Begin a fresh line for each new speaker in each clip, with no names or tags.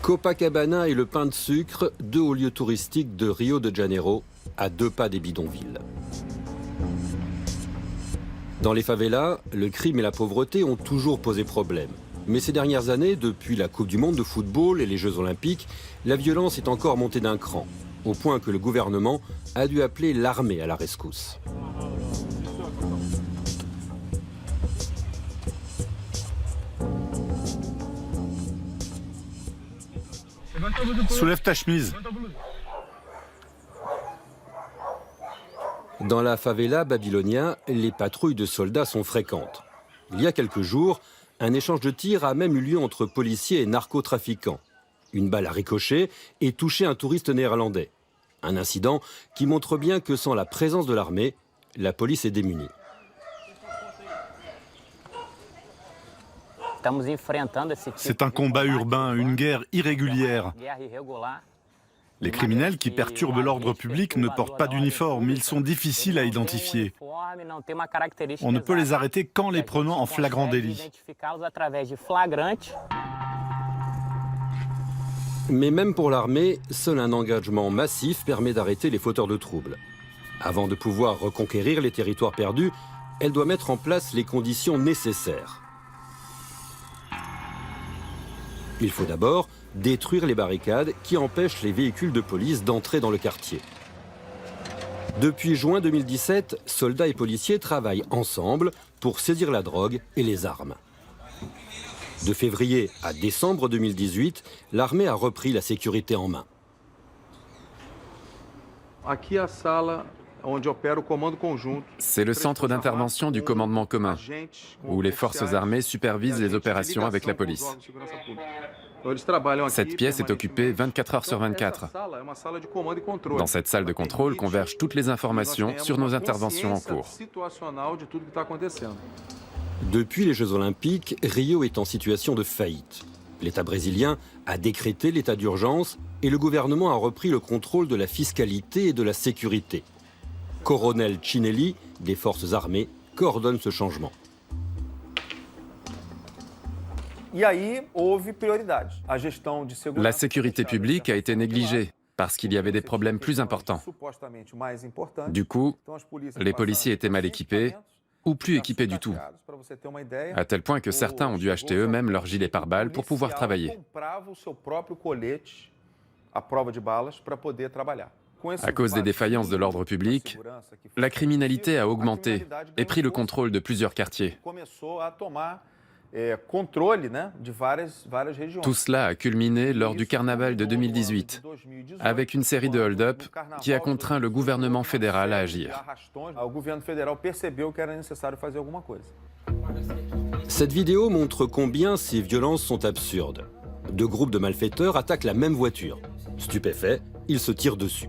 Copacabana et le pain de sucre, deux hauts lieux touristiques de Rio de Janeiro, à 2 pas des bidonvilles. Dans les favelas, le crime et la pauvreté ont toujours posé problème. Mais ces dernières années, depuis la Coupe du Monde de football et les Jeux Olympiques, la violence est encore montée d'un cran, au point que le gouvernement a dû appeler l'armée à la rescousse.
Soulève ta chemise.
Dans la favela Babylonia, les patrouilles de soldats sont fréquentes. Il y a quelques jours, un échange de tirs a même eu lieu entre policiers et narcotrafiquants. Une balle a ricoché et touché un touriste néerlandais. Un incident qui montre bien que sans la présence de l'armée, la police est démunie.
C'est un combat urbain, une guerre irrégulière. Les criminels qui perturbent l'ordre public ne portent pas d'uniforme, ils sont difficiles à identifier. On ne peut les arrêter qu'en les prenant en flagrant délit.
Mais même pour l'armée, seul un engagement massif permet d'arrêter les fauteurs de troubles. Avant de pouvoir reconquérir les territoires perdus, elle doit mettre en place les conditions nécessaires. Il faut d'abord détruire les barricades qui empêchent les véhicules de police d'entrer dans le quartier. Depuis juin 2017, soldats et policiers travaillent ensemble pour saisir la drogue et les armes. De février à décembre 2018, l'armée a repris la sécurité en main.
C'est le centre d'intervention du commandement commun, où les forces armées supervisent les opérations avec la police. Cette pièce est occupée 24 heures sur 24. Dans cette salle de contrôle convergent toutes les informations sur nos interventions en cours.
Depuis les Jeux Olympiques, Rio est en situation de faillite. L'État brésilien a décrété l'état d'urgence et le gouvernement a repris le contrôle de la fiscalité et de la sécurité. Coronel Cinelli, des forces armées, coordonne ce changement.
La sécurité publique a été négligée parce qu'il y avait des problèmes plus importants. Du coup, les policiers étaient mal équipés ou plus équipés du tout, à tel point que certains ont dû acheter eux-mêmes leur gilet pare-balles pour pouvoir travailler. À cause des défaillances de l'ordre public, la criminalité a augmenté et pris le contrôle de plusieurs quartiers. Tout cela a culminé lors du carnaval de 2018, avec une série de hold-up qui a contraint le gouvernement fédéral à agir.
Cette vidéo montre combien ces violences sont absurdes. Deux groupes de malfaiteurs attaquent la même voiture. Stupéfaits, ils se tirent dessus.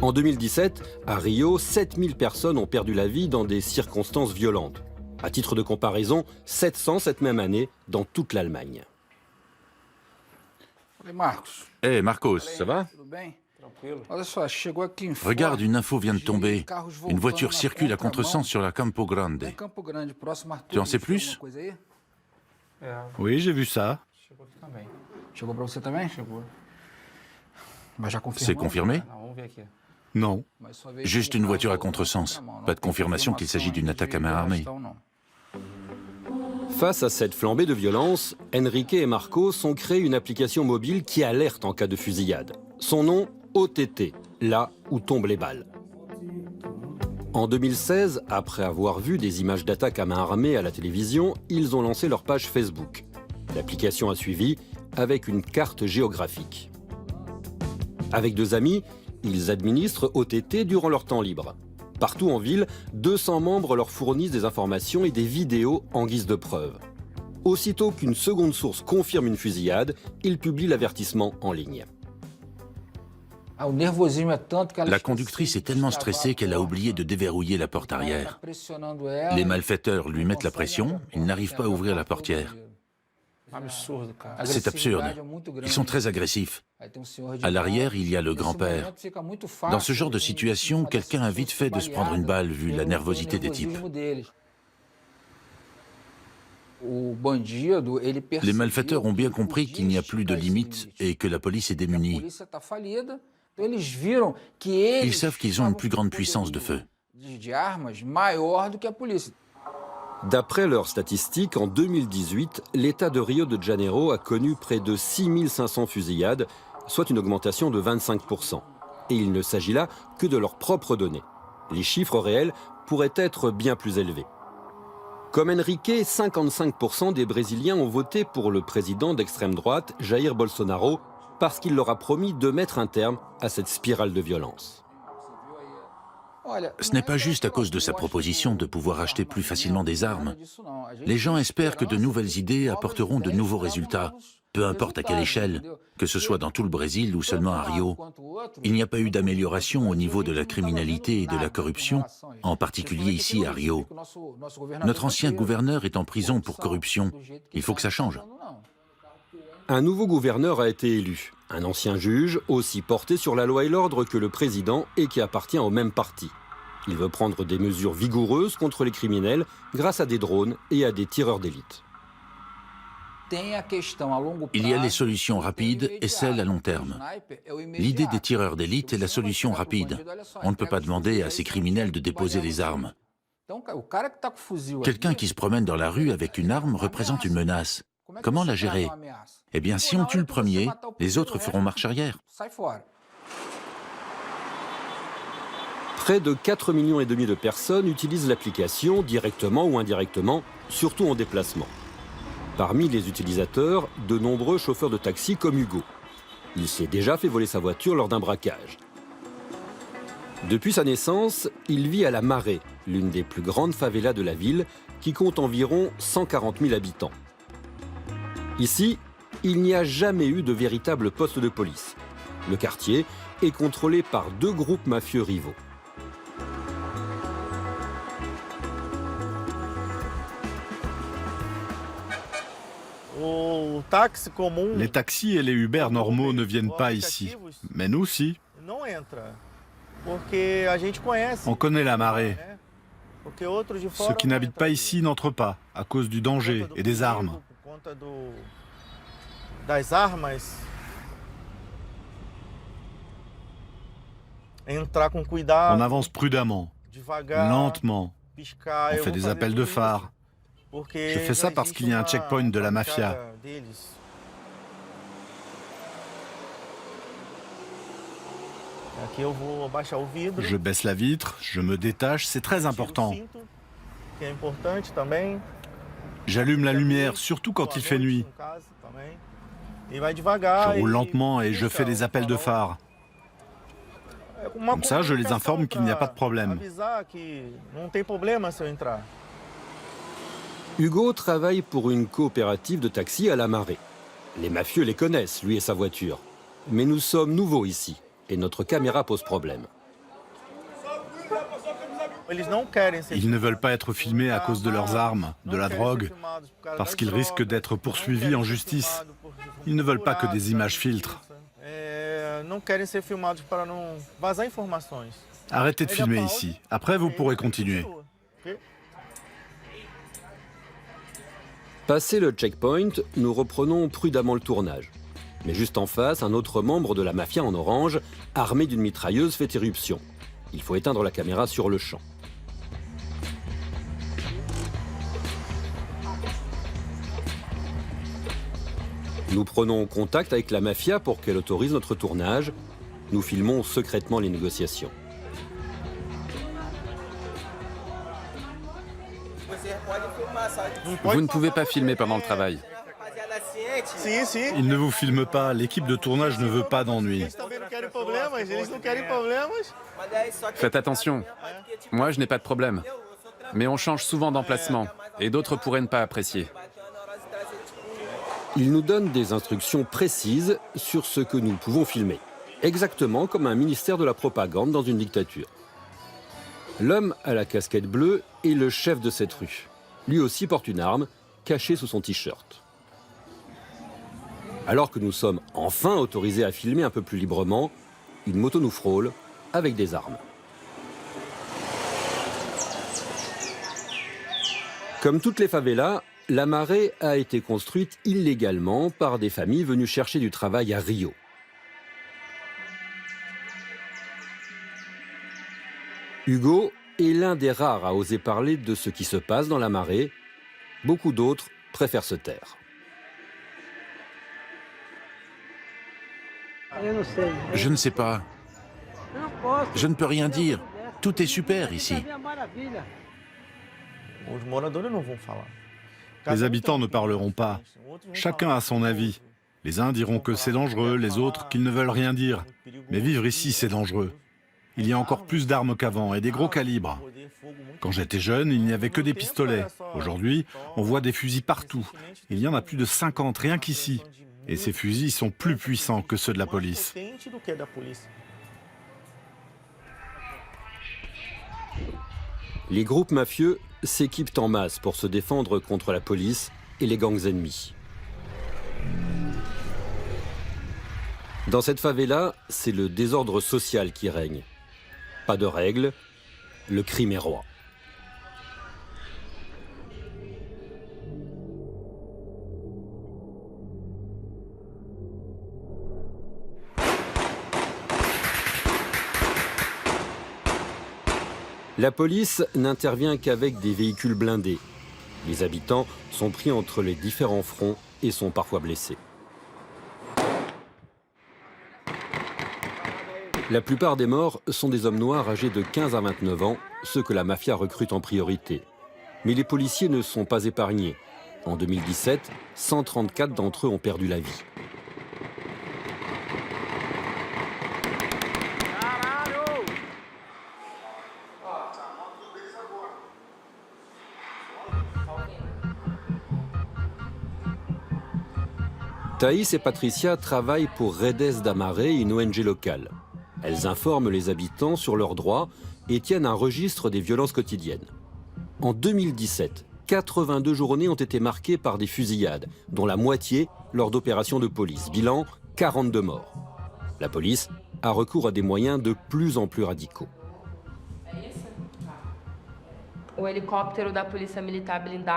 En 2017, à Rio, 7000 personnes ont perdu la vie dans des circonstances violentes. À titre de comparaison, 700 cette même année dans toute l'Allemagne.
Hé Marcos, ça va? Regarde, une info vient de tomber. Une voiture circule à contresens sur la Campo Grande. Tu en sais plus?
Oui, j'ai vu ça.
C'est confirmé?
Non.
Juste une voiture à contresens. Pas de confirmation qu'il s'agit d'une attaque à main armée.
Face à cette flambée de violence, Enrique et Marcos ont créé une application mobile qui alerte en cas de fusillade. Son nom, OTT, là où tombent les balles. En 2016, après avoir vu des images d'attaques à main armée à la télévision, ils ont lancé leur page Facebook. L'application a suivi avec une carte géographique. Avec 2 amis, ils administrent OTT durant leur temps libre. Partout en ville, 200 membres leur fournissent des informations et des vidéos en guise de preuve. Aussitôt qu'une seconde source confirme une fusillade, ils publient l'avertissement en ligne.
La conductrice est tellement stressée qu'elle a oublié de déverrouiller la porte arrière. Les malfaiteurs lui mettent la pression, ils n'arrivent pas à ouvrir la portière. C'est absurde. Ils sont très agressifs. À l'arrière, il y a le grand-père. Dans ce genre de situation, quelqu'un a vite fait de se prendre une balle vu la nervosité des types. Les malfaiteurs ont bien compris qu'il n'y a plus de limites et que la police est démunie. Ils savent qu'ils ont une plus grande puissance de feu.
D'après leurs statistiques, en 2018, l'État de Rio de Janeiro a connu près de 6500 fusillades, soit une augmentation de 25%. Et il ne s'agit là que de leurs propres données. Les chiffres réels pourraient être bien plus élevés. Comme Henrique, 55% des Brésiliens ont voté pour le président d'extrême droite, Jair Bolsonaro, parce qu'il leur a promis de mettre un terme à cette spirale de violence.
Ce n'est pas juste à cause de sa proposition de pouvoir acheter plus facilement des armes. Les gens espèrent que de nouvelles idées apporteront de nouveaux résultats, peu importe à quelle échelle, que ce soit dans tout le Brésil ou seulement à Rio. Il n'y a pas eu d'amélioration au niveau de la criminalité et de la corruption, en particulier ici à Rio. Notre ancien gouverneur est en prison pour corruption. Il faut que ça change.
Un nouveau gouverneur a été élu, un ancien juge, aussi porté sur la loi et l'ordre que le président et qui appartient au même parti. Il veut prendre des mesures vigoureuses contre les criminels grâce à des drones et à des tireurs d'élite.
Il y a les solutions rapides et celles à long terme. L'idée des tireurs d'élite est la solution rapide. On ne peut pas demander à ces criminels de déposer des armes. Quelqu'un qui se promène dans la rue avec une arme représente une menace. Comment la gérer? Eh bien, si on tue le premier, les autres feront marche arrière.
Près de 4,5 millions de personnes utilisent l'application, directement ou indirectement, surtout en déplacement. Parmi les utilisateurs, de nombreux chauffeurs de taxi comme Hugo. Il s'est déjà fait voler sa voiture lors d'un braquage. Depuis sa naissance, il vit à La Maré, l'une des plus grandes favelas de la ville, qui compte environ 140 000 habitants. Ici, il n'y a jamais eu de véritable poste de police. Le quartier est contrôlé par 2 groupes mafieux rivaux.
Les taxis et les Uber normaux ne viennent pas ici. Mais nous, si. On connaît La Maré. Ceux qui n'habitent pas ici n'entrent pas, à cause du danger et des armes. On avance prudemment, lentement. On fait des appels de phare. Je fais ça parce qu'il y a un checkpoint de la mafia. Je baisse la vitre, je me détache, c'est très important. J'allume la lumière, surtout quand il fait nuit. Je roule lentement et je fais des appels de phare. Comme ça, je les informe qu'il n'y a pas de problème.
Hugo travaille pour une coopérative de taxi à La Maré. Les mafieux les connaissent, lui et sa voiture. Mais nous sommes nouveaux ici, et notre caméra pose problème.
Ils ne veulent pas être filmés à cause de leurs armes, de la drogue, parce qu'ils risquent d'être poursuivis en justice. Ils ne veulent pas que des images filtrent. Arrêtez de filmer ici. Après, vous pourrez continuer.
Passé le checkpoint, nous reprenons prudemment le tournage. Mais juste en face, un autre membre de la mafia en orange, armé d'une mitrailleuse, fait irruption. Il faut éteindre la caméra sur le champ. Nous prenons contact avec la mafia pour qu'elle autorise notre tournage. Nous filmons secrètement les négociations.
Vous ne pouvez pas filmer pendant le travail.
Ils ne vous filment pas, l'équipe de tournage ne veut pas d'ennui.
Faites attention. Moi, je n'ai pas de problème. Mais on change souvent d'emplacement, et d'autres pourraient ne pas apprécier.
Il nous donne des instructions précises sur ce que nous pouvons filmer. Exactement comme un ministère de la propagande dans une dictature. L'homme à la casquette bleue est le chef de cette rue. Lui aussi porte une arme, cachée sous son t-shirt. Alors que nous sommes enfin autorisés à filmer un peu plus librement, une moto nous frôle avec des armes. Comme toutes les favelas, la marée a été construite illégalement par des familles venues chercher du travail à Rio. Hugo est l'un des rares à oser parler de ce qui se passe dans la marée. Beaucoup d'autres préfèrent se taire.
Je ne sais pas. Je ne peux rien dire. Tout est super ici.
Les habitants ne parleront pas. Chacun a son avis. Les uns diront que c'est dangereux, les autres qu'ils ne veulent rien dire. Mais vivre ici, c'est dangereux. Il y a encore plus d'armes qu'avant et des gros calibres. Quand j'étais jeune, il n'y avait que des pistolets. Aujourd'hui, on voit des fusils partout. Il y en a plus de 50 rien qu'ici. Et ces fusils sont plus puissants que ceux de la police.
Les groupes mafieux s'équipent en masse pour se défendre contre la police et les gangs ennemis. Dans cette favela, c'est le désordre social qui règne. Pas de règles, le crime est roi. La police n'intervient qu'avec des véhicules blindés. Les habitants sont pris entre les différents fronts et sont parfois blessés. La plupart des morts sont des hommes noirs âgés de 15 à 29 ans, ceux que la mafia recrute en priorité. Mais les policiers ne sont pas épargnés. En 2017, 134 d'entre eux ont perdu la vie. Thaïs et Patricia travaillent pour Redes da Maré, une ONG locale. Elles informent les habitants sur leurs droits et tiennent un registre des violences quotidiennes. En 2017, 82 journées ont été marquées par des fusillades, dont la moitié lors d'opérations de police. Bilan, 42 morts. La police a recours à des moyens de plus en plus radicaux.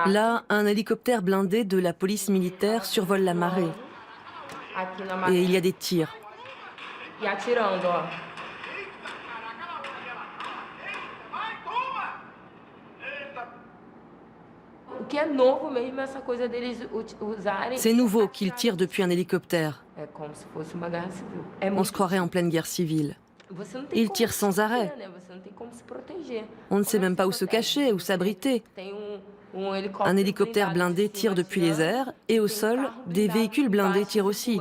Là, un hélicoptère blindé de la police militaire survole la marée. Et il y a des tirs. C'est nouveau qu'ils tirent depuis un hélicoptère. On se croirait en pleine guerre civile. Ils tirent sans arrêt. On ne sait même pas où se cacher, où s'abriter. Un hélicoptère blindé tire depuis les airs et au sol, des véhicules blindés tirent aussi.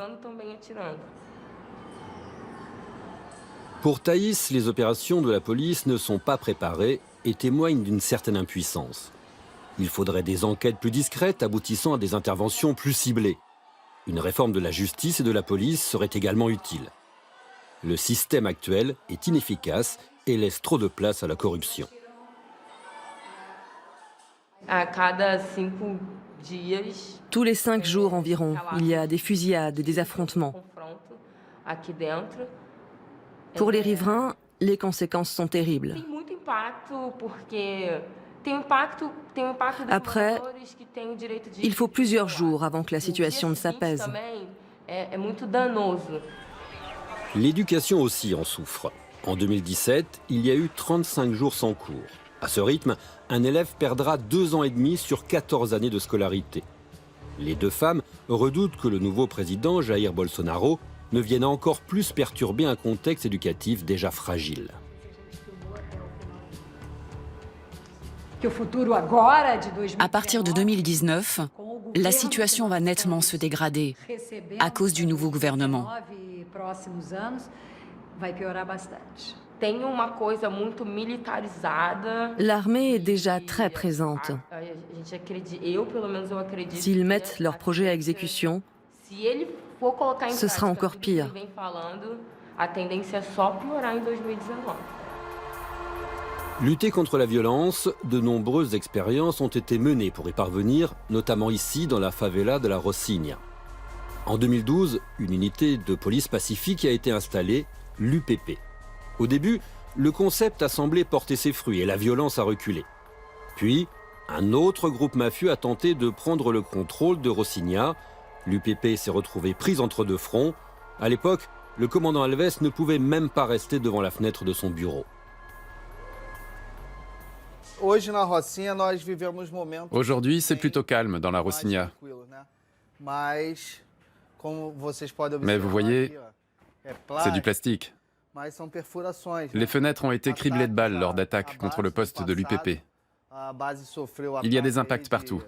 Pour Thaïs, les opérations de la police ne sont pas préparées et témoignent d'une certaine impuissance. Il faudrait des enquêtes plus discrètes aboutissant à des interventions plus ciblées. Une réforme de la justice et de la police serait également utile. Le système actuel est inefficace et laisse trop de place à la corruption.
Tous les 5 jours environ, il y a des fusillades et des affrontements. Pour les riverains, les conséquences sont terribles. Après, il faut plusieurs jours avant que la situation ne s'apaise.
L'éducation aussi en souffre. En 2017, il y a eu 35 jours sans cours. À ce rythme, un élève perdra 2 ans et demi sur 14 années de scolarité. Les deux femmes redoutent que le nouveau président, Jair Bolsonaro, ne vienne encore plus perturber un contexte éducatif déjà fragile.
À partir de 2019, la situation va nettement se dégrader à cause du nouveau gouvernement.
L'armée est déjà très présente. S'ils mettent leur projet à exécution, ce sera encore pire.
Lutter contre la violence, de nombreuses expériences ont été menées pour y parvenir, notamment ici dans la favela de la Rocinha. En 2012, une unité de police pacifique a été installée, l'UPP. Au début, le concept a semblé porter ses fruits et la violence a reculé. Puis, un autre groupe mafieux a tenté de prendre le contrôle de Rocinha. L'UPP s'est retrouvé prise entre deux fronts. À l'époque, le commandant Alves ne pouvait même pas rester devant la fenêtre de son bureau.
Aujourd'hui, c'est plutôt calme dans la Rocinha. Mais vous voyez, c'est du plastique. Les fenêtres ont été criblées de balles lors d'attaques contre le poste de l'UPP. Il y a des impacts partout.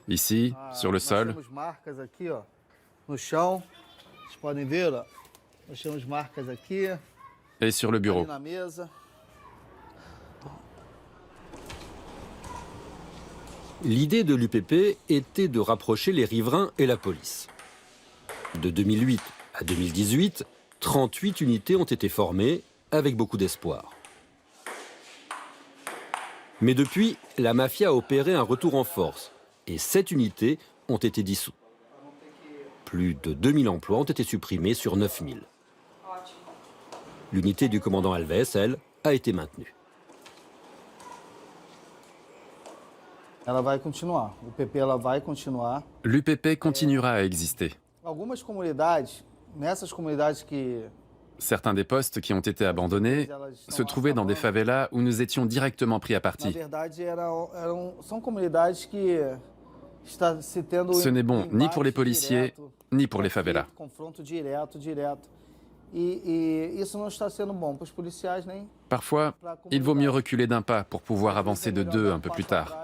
Ici, sur le sol. Et sur le bureau.
L'idée de l'UPP était de rapprocher les riverains et la police. De 2008 à 2018, 38 unités ont été formées, avec beaucoup d'espoir. Mais depuis, la mafia a opéré un retour en force, et 7 unités ont été dissoutes. Plus de 2000 emplois ont été supprimés sur 9000. L'unité du commandant Alves, elle, a été maintenue.
L'UPP continuera à exister. Certains des postes qui ont été abandonnés se trouvaient dans des favelas où nous étions directement pris à partie. Ce n'est bon ni pour les policiers, ni pour les favelas. Parfois, il vaut mieux reculer d'un pas pour pouvoir avancer de deux un peu plus tard.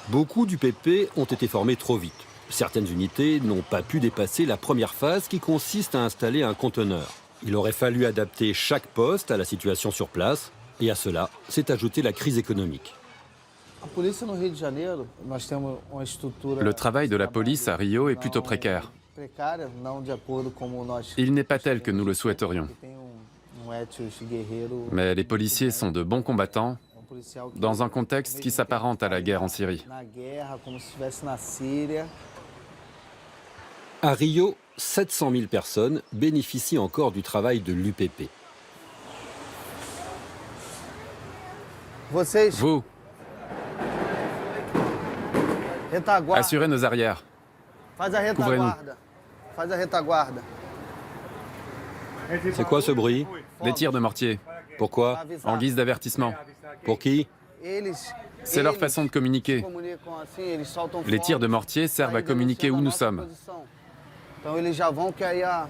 Beaucoup d'UPP ont été formés trop vite. Certaines unités n'ont pas pu dépasser la première phase qui consiste à installer un conteneur. Il aurait fallu adapter chaque poste à la situation sur place, et à cela s'est ajoutée la crise économique.
Le travail de la police à Rio est plutôt précaire. Il n'est pas tel que nous le souhaiterions. Mais les policiers sont de bons combattants dans un contexte qui s'apparente à la guerre en Syrie.
À Rio, 700 000 personnes bénéficient encore du travail de l'UPP.
Vous, assurez nos arrières. Couvrez-nous.
C'est quoi ce bruit?
Des tirs de mortier,
Pourquoi?
en guise d'avertissement.
Pour qui?
C'est leur façon de communiquer. Les tirs de mortier servent à communiquer où nous sommes.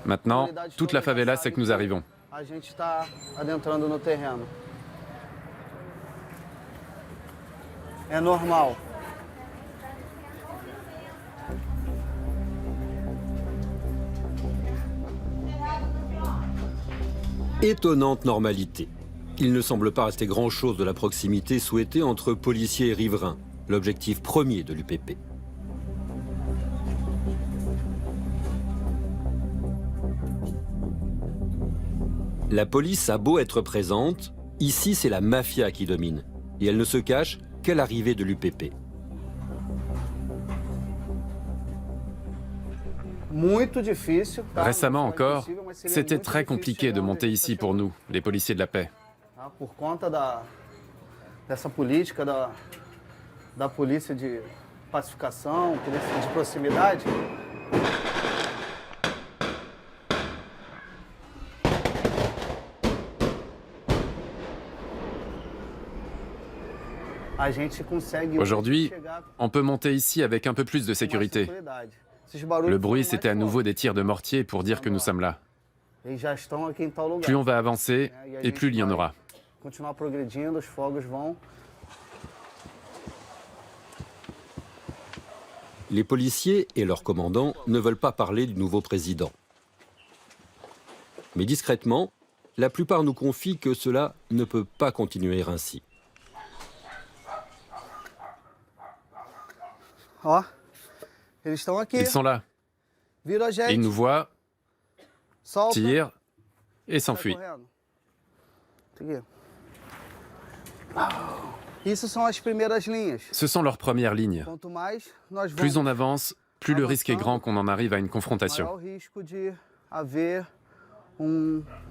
Maintenant, toute la favela sait que nous arrivons.
Étonnante normalité. Il ne semble pas rester grand-chose de la proximité souhaitée entre policiers et riverains, l'objectif premier de l'UPP. La police a beau être présente, ici c'est la mafia qui domine, et elle ne se cache qu'à l'arrivée de l'UPP.
Récemment encore, c'était très compliqué de monter ici pour nous, les policiers de la paix.
Dessa política da polícia de pacificação, polícia de proximidade.
Aujourd'hui, on peut monter ici avec un peu plus de sécurité. Le bruit, c'était à nouveau des tirs de mortier pour dire que nous sommes là. Plus on va avancer, et plus il y en aura.
Les policiers et leurs commandants ne veulent pas parler du nouveau président. Mais discrètement, la plupart nous confient que cela ne peut pas continuer ainsi.
Ils sont là. Ils nous voient, tirent et s'enfuient. Ce sont leurs premières lignes. Plus on avance, plus le risque est grand qu'on en arrive à une confrontation.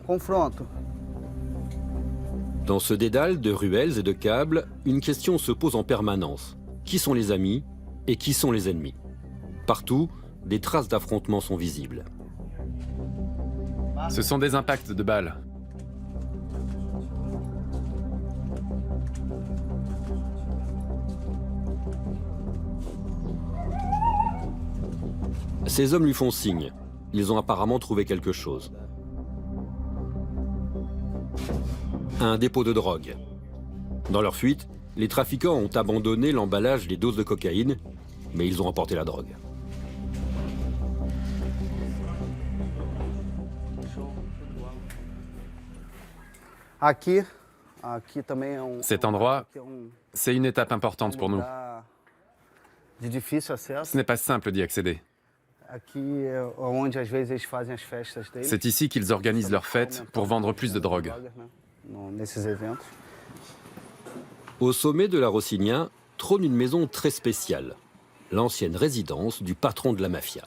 confronto.
Dans ce dédale de ruelles et de câbles, une question se pose en permanence. Qui sont les amis et qui sont les ennemis? Partout, des traces d'affrontements sont visibles.
Ce sont des impacts de balles.
Ces hommes lui font signe. Ils ont apparemment trouvé quelque chose. Un dépôt de drogue. Dans leur fuite, les trafiquants ont abandonné l'emballage des doses de cocaïne, mais ils ont emporté la drogue.
Cet endroit, c'est une étape importante pour nous. Ce n'est pas simple d'y accéder. C'est ici qu'ils organisent leurs fêtes pour vendre plus de drogue.
Au sommet de la Rocinha trône une maison très spéciale, l'ancienne résidence du patron de la mafia.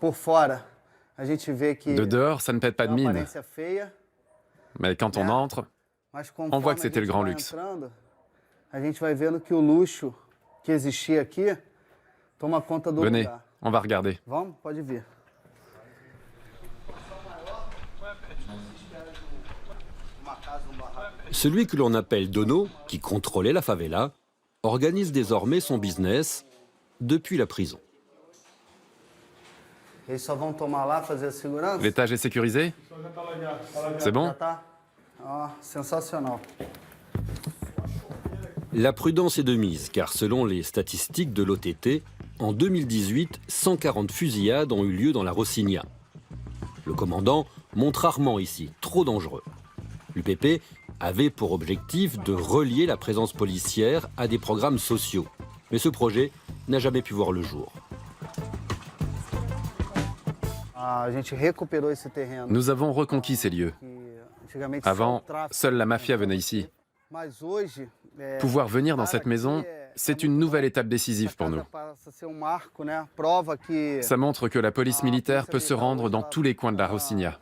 De dehors, ça ne pète pas de mine. Mais quand on entre, on voit que c'était le grand luxe. Venez, on va regarder.
Celui que l'on appelle Dono, qui contrôlait la favela, organise désormais son business depuis la prison.
L'étage est sécurisé? C'est bon?
La prudence est de mise, car selon les statistiques de l'OTT, en 2018, 140 fusillades ont eu lieu dans la Rocinha. Le commandant monte rarement ici, trop dangereux. L'UPP avait pour objectif de relier la présence policière à des programmes sociaux. Mais ce projet n'a jamais pu voir le jour.
Nous avons reconquis ces lieux. Avant, seule la mafia venait ici. Pouvoir venir dans cette maison, c'est une nouvelle étape décisive pour nous. Ça montre que la police militaire peut se rendre dans tous les coins de la Rocinha.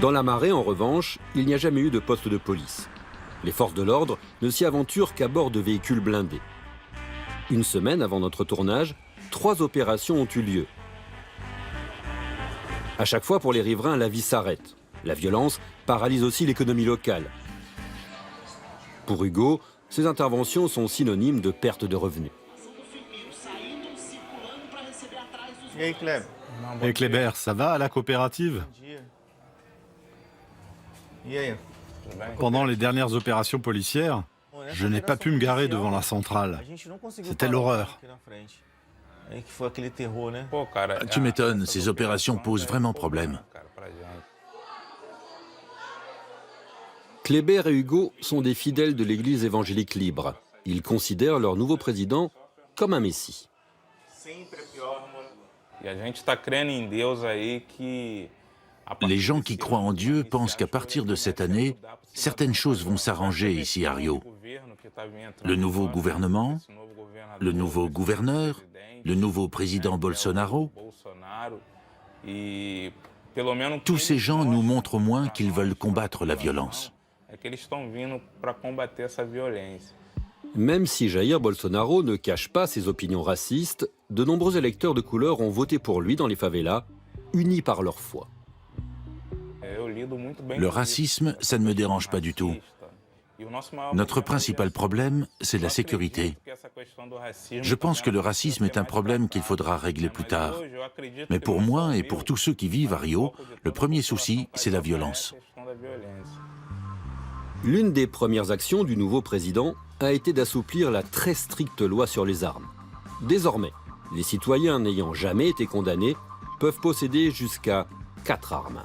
Dans la Marée, en revanche, il n'y a jamais eu de poste de police. Les forces de l'ordre ne s'y aventurent qu'à bord de véhicules blindés. Une semaine avant notre tournage, 3 opérations ont eu lieu. À chaque fois, pour les riverains, la vie s'arrête. La violence paralyse aussi l'économie locale. Pour Hugo, ces interventions sont synonymes de perte de revenus.
Et Kléber, ça va à la coopérative? Pendant les dernières opérations policières, je n'ai pas pu me garer devant la centrale. C'était l'horreur.
Tu m'étonnes, ces opérations posent vraiment problème.
Kléber et Hugo sont des fidèles de l'église évangélique libre. Ils considèrent leur nouveau président comme un messie.
Les gens qui croient en Dieu pensent qu'à partir de cette année, certaines choses vont s'arranger ici à Rio. Le nouveau gouvernement, le nouveau gouverneur, le nouveau président Bolsonaro. Tous ces gens nous montrent au moins qu'ils veulent combattre la violence.
Même si Jair Bolsonaro ne cache pas ses opinions racistes, de nombreux électeurs de couleur ont voté pour lui dans les favelas, unis par leur foi.
Le racisme, ça ne me dérange pas du tout. Notre principal problème, c'est la sécurité. Je pense que le racisme est un problème qu'il faudra régler plus tard. Mais pour moi et pour tous ceux qui vivent à Rio, le premier souci, c'est la violence.
L'une des premières actions du nouveau président a été d'assouplir la très stricte loi sur les armes. Désormais, les citoyens n'ayant jamais été condamnés peuvent posséder jusqu'à 4 armes.